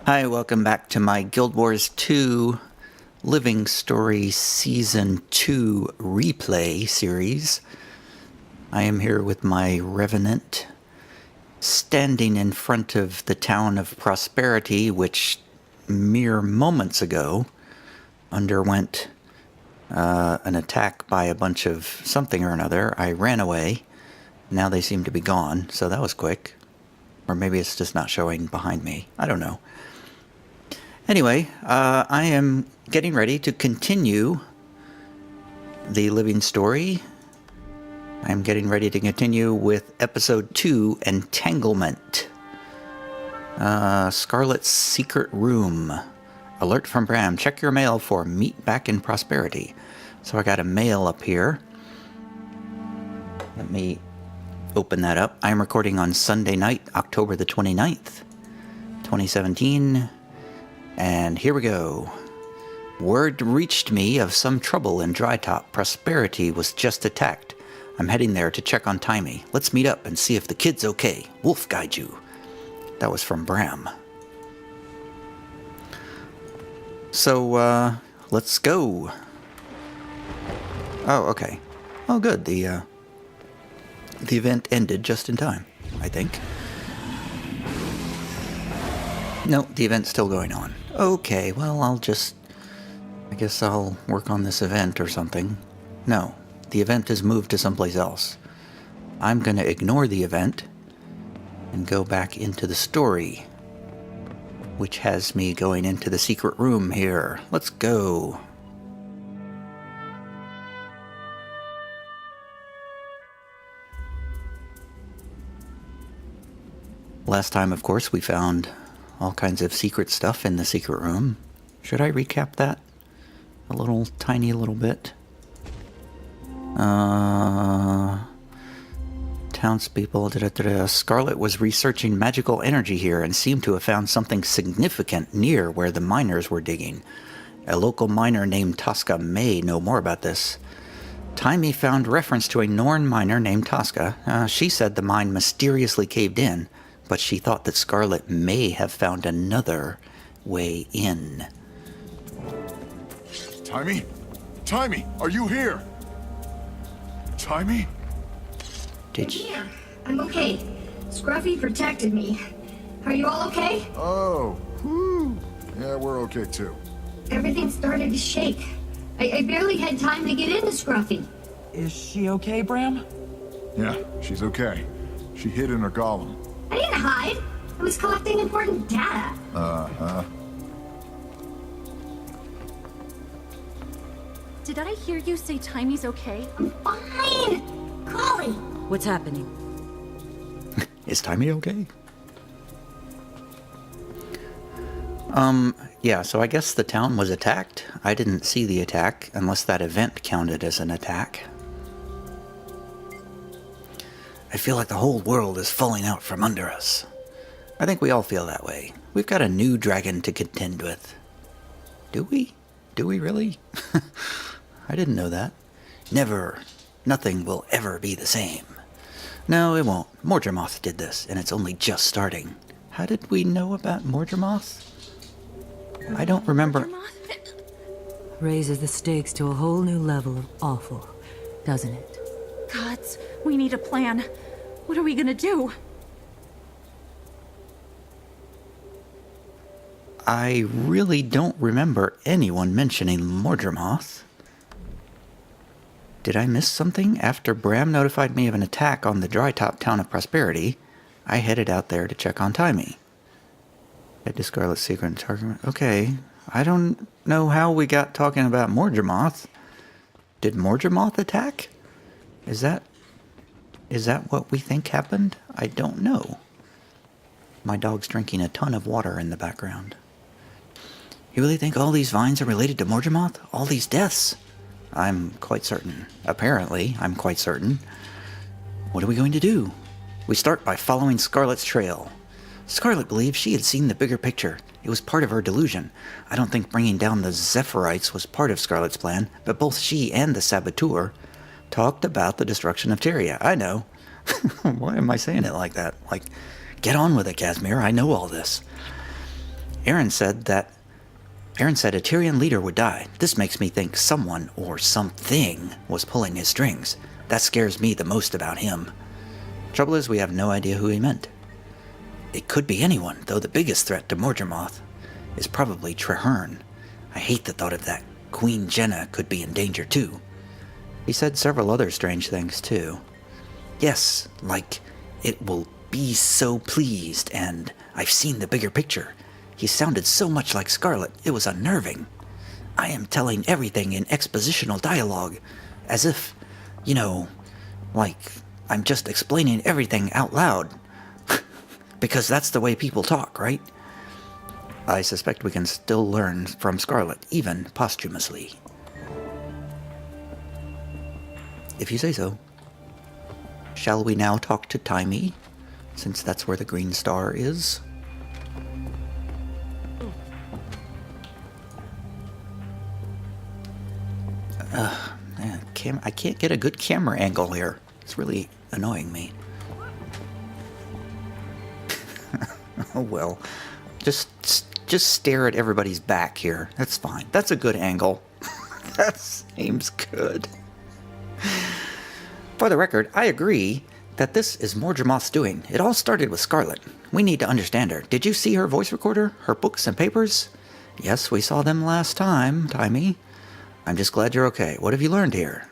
Hi, welcome back to my Guild Wars 2 Living Story Season 2 replay series. I am here with my Revenant, standing in front of the town of Prosperity, which mere moments ago underwent an attack by a bunch of something or another. I ran away. Now they seem to be gone, so that was quick. Or maybe it's just not showing behind me. I don't know. Anyway, I am getting ready to continue the living story. I'm getting ready to continue with Episode 2, Entanglement. Scarlet's Secret Room. Alert from Bram. Check your mail for meet back in Prosperity. So I got a mail up here. Let me open that up. I'm recording on Sunday night, October the 29th, 2017. And here we go. Word reached me of some trouble in Drytop. Prosperity was just attacked. I'm heading there to check on Taimi. Let's meet up and see if the kid's okay. Wolf guide you. That was from Bram. So, let's go. Oh, okay. Oh, good. The event ended just in time, I think. No, the event's still going on. Okay, well, I guess I'll work on this event or something. No, the event is moved to someplace else. I'm going to ignore the event and go back into the story, which has me going into the secret room here. Let's go. Last time, of course, we found all kinds of secret stuff in the secret room. Should I recap that a tiny little bit? Townspeople. Scarlet was researching magical energy here and seemed to have found something significant near where the miners were digging. A local miner named Tosca may know more about this. Taimi found reference to a Norn miner named Tosca. She said the mine mysteriously caved in, but she thought that Scarlet may have found another way in. Taimi? Taimi, are you here? Taimi? I'm here. I'm okay. Scruffy protected me. Are you all okay? Oh, whew. Yeah, we're okay too. Everything started to shake. I barely had time to get into Scruffy. Is she okay, Bram? Yeah, she's okay. She hid in her golem. I didn't hide. I was collecting important data. Uh-huh. Did I hear you say Taimi's okay? I'm fine. Golly. What's happening? Is Taimi okay? Yeah, so I guess the town was attacked. I didn't see the attack, unless that event counted as an attack. I feel like the whole world is falling out from under us. I think we all feel that way. We've got a new dragon to contend with. Do we? Do we really? I didn't know that. Never. Nothing will ever be the same. No, it won't. Mordremoth did this, and it's only just starting. How did we know about Mordremoth? I don't remember. Raises the stakes to a whole new level of awful, doesn't it? Gods, we need a plan. What are we gonna do? I really don't remember anyone mentioning Mordremoth. Did I miss something? After Bram notified me of an attack on the Drytop town of Prosperity, I headed out there to check on Taimi. Head to Scarlet's secret Entanglement. Okay, I don't know how we got talking about Mordremoth. Did Mordremoth attack? Is that what we think happened? I don't know. My dog's drinking a ton of water in the background. You really think all these vines are related to Mordremoth? All these deaths? I'm quite certain. Apparently, I'm quite certain. What are we going to do? We start by following Scarlet's trail. Scarlet believed she had seen the bigger picture. It was part of her delusion. I don't think bringing down the Zephyrites was part of Scarlet's plan, but both she and the Saboteur talked about the destruction of Tyria. I know. Why am I saying it like that? Like, get on with it, Casimir. I know all this. Aaron said a Tyrian leader would die. This makes me think someone or something was pulling his strings. That scares me the most about him. Trouble is, we have no idea who he meant. It could be anyone, though the biggest threat to Morgemoth is probably Treherne. I hate the thought of that. Queen Jenna could be in danger too. He said several other strange things too. Yes, like, it will be so pleased, and I've seen the bigger picture. He sounded so much like Scarlet, it was unnerving. I am telling everything in expositional dialogue, as if, like I'm just explaining everything out loud. Because that's the way people talk, right? I suspect we can still learn from Scarlet, even posthumously. If you say so. Shall we now talk to Taimi, since that's where the green star is? Man, I can't get a good camera angle here. It's really annoying me. Oh well. Just stare at everybody's back here. That's fine. That's a good angle. That seems good. For the record, I agree that this is Morgemoth's doing. It all started with Scarlet. We need to understand her. Did you see her voice recorder? Her books and papers? Yes, we saw them last time, Taimi. I'm just glad you're okay. What have you learned here?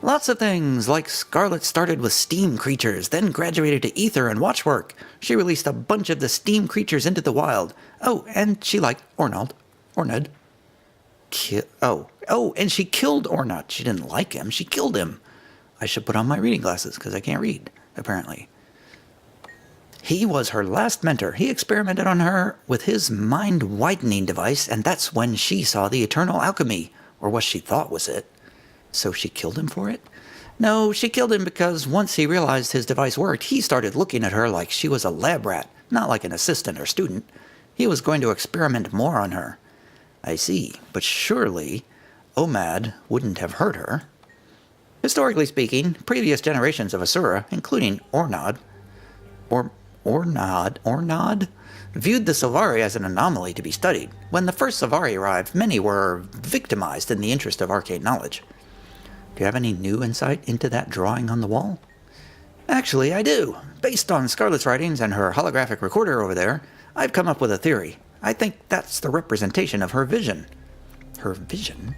Lots of things, like Scarlet started with steam creatures, then graduated to ether and watchwork. She released a bunch of the steam creatures into the wild. Oh, and she liked Ornod. And she killed Ornod. She didn't like him, she killed him. I should put on my reading glasses, because I can't read, apparently. He was her last mentor. He experimented on her with his mind-widening device, and that's when she saw the eternal alchemy, or what she thought was it. So she killed him for it? No, she killed him because once he realized his device worked, he started looking at her like she was a lab rat, not like an assistant or student. He was going to experiment more on her. I see, but surely Omad wouldn't have hurt her. Historically speaking, previous generations of Asura, including Ornod, viewed the Sylvari as an anomaly to be studied. When the first Sylvari arrived, many were victimized in the interest of arcane knowledge. Do you have any new insight into that drawing on the wall? Actually, I do. Based on Scarlet's writings and her holographic recorder over there, I've come up with a theory. I think that's the representation of her vision. Her vision?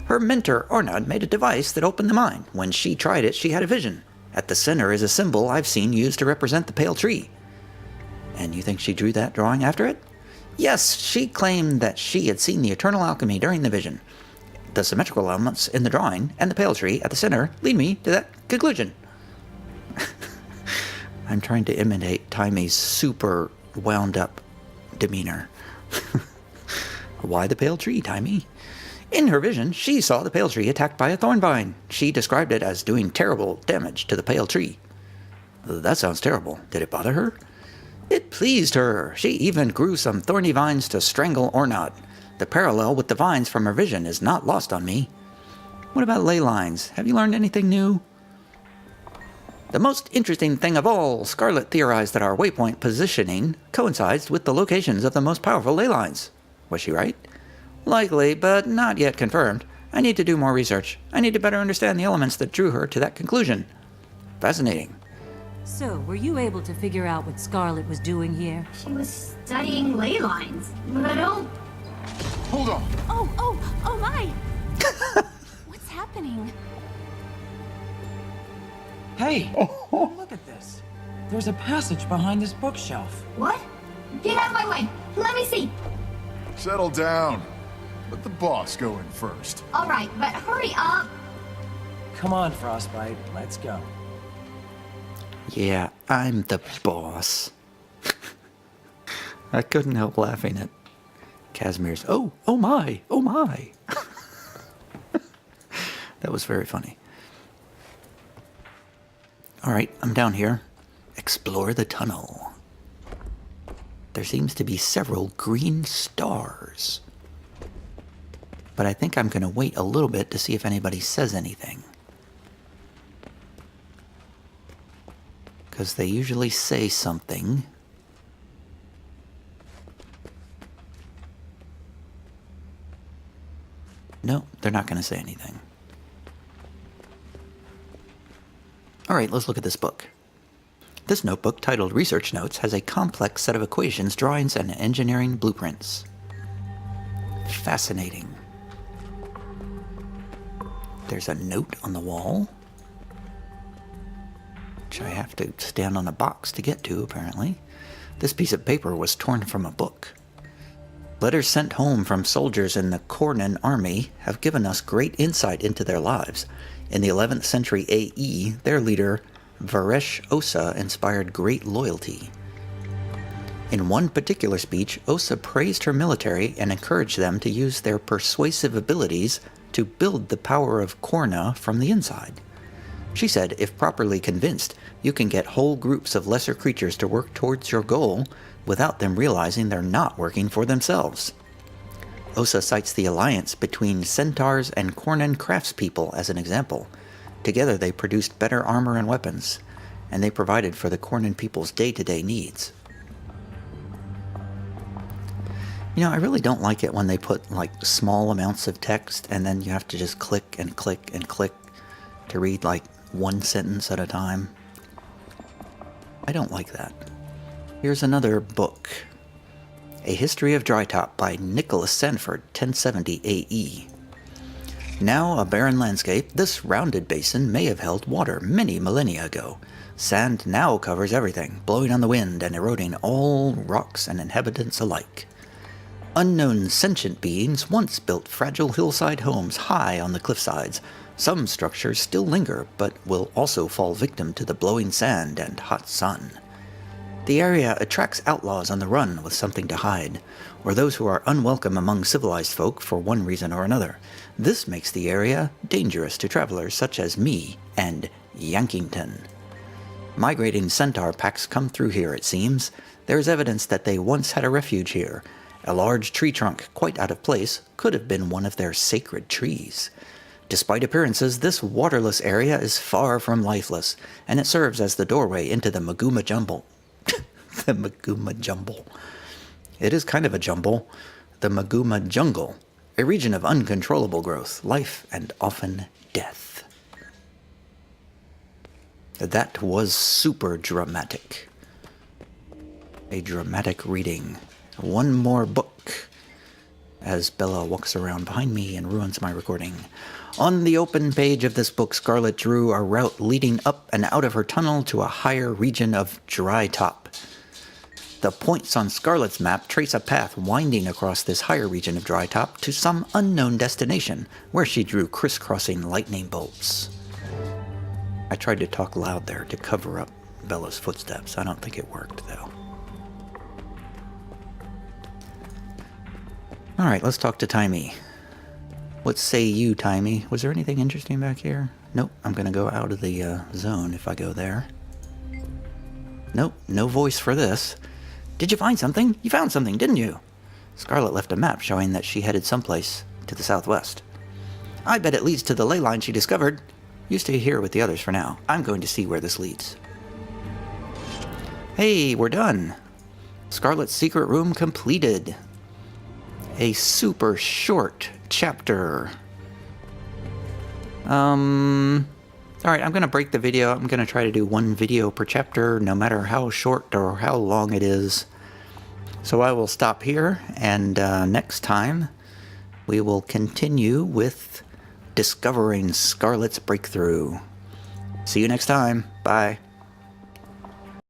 Her mentor, Ornod, made a device that opened the mind. When she tried it, she had a vision. At the center is a symbol I've seen used to represent the pale tree. And you think she drew that drawing after it? Yes, she claimed that she had seen the eternal alchemy during the vision. The symmetrical elements in the drawing and the pale tree at the center lead me to that conclusion. I'm trying to imitate Taimi's super wound up demeanor. Why the pale tree, Taimi? In her vision, she saw the pale tree attacked by a thorn vine. She described it as doing terrible damage to the pale tree. That sounds terrible. Did it bother her? It pleased her. She even grew some thorny vines to strangle Ornod. The parallel with the vines from her vision is not lost on me. What about ley lines? Have you learned anything new? The most interesting thing of all, Scarlet theorized that our waypoint positioning coincides with the locations of the most powerful ley lines. Was she right? Likely, but not yet confirmed. I need to do more research. I need to better understand the elements that drew her to that conclusion. Fascinating. So, were you able to figure out what Scarlet was doing here? She was studying ley lines, but I don't... Hold on. Oh my! What's happening? Hey, look at this. There's a passage behind this bookshelf. What? Get out of my way! Let me see! Settle down. Let the boss go in first. Alright, but hurry up! Come on, Frostbite, let's go. Yeah, I'm the boss. I couldn't help laughing at Casimir's, oh my. That was very funny. Alright, I'm down here. Explore the tunnel. There seems to be several green stars. But I think I'm going to wait a little bit to see if anybody says anything. Because they usually say something. No, they're not going to say anything. All right, let's look at this book. This notebook, titled Research Notes, has a complex set of equations, drawings, and engineering blueprints. Fascinating. There's a note on the wall, which I have to stand on a box to get to, apparently. This piece of paper was torn from a book. Letters sent home from soldiers in the Kornan army have given us great insight into their lives. In the 11th century AE, their leader, Varesh Osa, inspired great loyalty. In one particular speech, Osa praised her military and encouraged them to use their persuasive abilities to build the power of Korna from the inside. She said, if properly convinced, you can get whole groups of lesser creatures to work towards your goal without them realizing they're not working for themselves. Osa cites the alliance between centaurs and Kornan craftspeople as an example. Together they produced better armor and weapons, and they provided for the Kornan people's day-to-day needs. You know, I really don't like it when they put, like, small amounts of text, and then you have to just click and click and click to read, like, one sentence at a time. I don't like that. Here's another book. A History of Drytop by Nicholas Sanford, 1070 AE. Now a barren landscape, this rounded basin may have held water many millennia ago. Sand now covers everything, blowing on the wind and eroding all rocks and inhabitants alike. Unknown sentient beings once built fragile hillside homes high on the cliffsides. Some structures still linger, but will also fall victim to the blowing sand and hot sun. The area attracts outlaws on the run with something to hide, or those who are unwelcome among civilized folk for one reason or another. This makes the area dangerous to travelers such as me and Yankington. Migrating centaur packs come through here, it seems. There is evidence that they once had a refuge here. A large tree trunk, quite out of place, could have been one of their sacred trees. Despite appearances, this waterless area is far from lifeless, and it serves as the doorway into the Maguma Jumble. The Maguma Jumble. It is kind of a jumble. The Maguma Jungle, a region of uncontrollable growth, life, and often death. That was super dramatic. A dramatic reading. One more book, as Bella walks around behind me and ruins my recording. On the open page of this book, Scarlet drew a route leading up and out of her tunnel to a higher region of Drytop. The points on Scarlet's map trace a path winding across this higher region of Drytop to some unknown destination, where she drew crisscrossing lightning bolts. I tried to talk loud there to cover up Bella's footsteps. I don't think it worked, though. Alright, let's talk to Taimi. What say you, Taimi? Was there anything interesting back here? Nope, I'm gonna go out of the zone if I go there. Nope, no voice for this. Did you find something? You found something, didn't you? Scarlet left a map showing that she headed someplace to the southwest. I bet it leads to the ley line she discovered. You stay here with the others for now. I'm going to see where this leads. Hey, we're done. Scarlet's secret room completed. A super short chapter. Alright, I'm going to break the video. I'm going to try to do one video per chapter, no matter how short or how long it is. So I will stop here, and next time we will continue with discovering Scarlet's breakthrough. See you next time. Bye.